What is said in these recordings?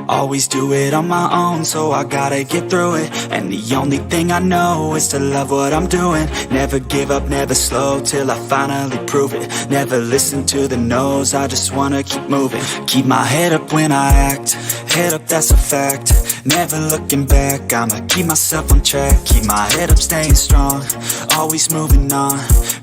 Always do it on my own, so I gotta get through it. And the only thing I know is to love what I'm doing. Never give up, never slow, till I finally prove it. Never listen to the no's, I just wanna keep moving. Keep my head up when I act, head up, that's a fact. Never looking back, I'ma keep myself on track. Keep my head up, staying strong, always moving on.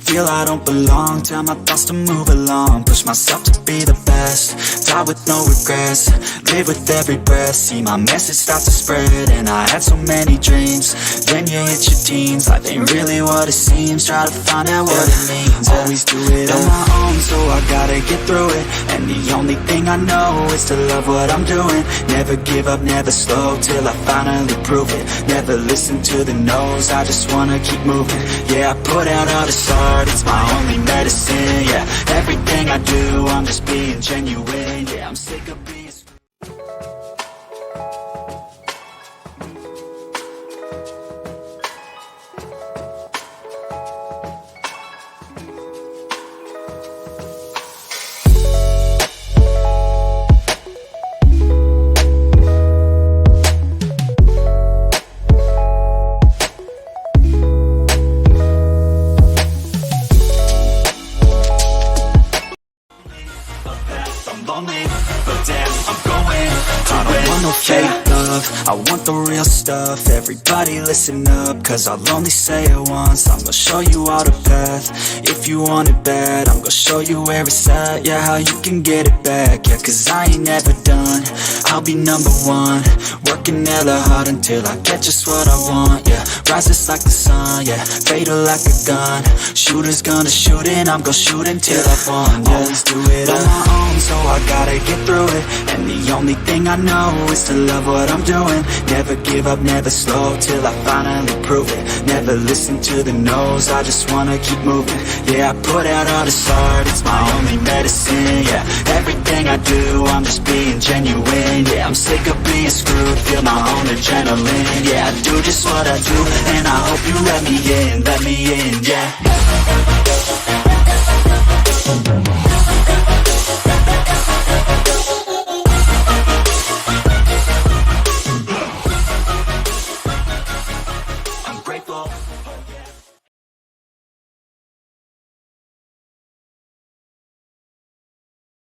Feel I don't belong, tell my thoughts to move along. Push myself to be the best, die with no regrets. Live with every breath, see my message start to spread. And I had so many dreams, then you hit your teens. Life ain't really what it seems, try to find out what it means. Always do it on my own, so I gotta get through it. And the only thing I know is to love what I'm doing. Never give up, never slow, till I finally prove it. Never listen to the no's, I just wanna keep moving. Yeah, I put out all this art, it's my only medicine. Yeah, everything I do, I'm just being genuine. Yeah, I'm sick of being lonely, but damn, I'm going. I don't want no fake love, I want the real stuff. Everybody listen up, cause I'll only say it once. I'm gonna show you all the path, if you want it bad. I'm gonna show you where it's at, yeah, how you can get it back. Yeah, cause I ain't never done, I'll be number one. Working hella hard until I get just what I want. Yeah, rises like the sun, yeah, fatal like a gun. Shooters gonna shoot and I'm gonna shoot until I won. Yeah, always do it on my own, so I gotta get through it. And the only thing I know is to love what I'm doing. Never give up, never slow, till I finally prove it. Never listen to the no's, I just wanna keep moving. Yeah, I put out all this art, it's my only medicine. Yeah, everything I do, I'm just being genuine. Yeah, I'm sick of being screwed, feel my own adrenaline. Yeah, I do just what I do, and I hope you let me in, yeah. I'm grateful.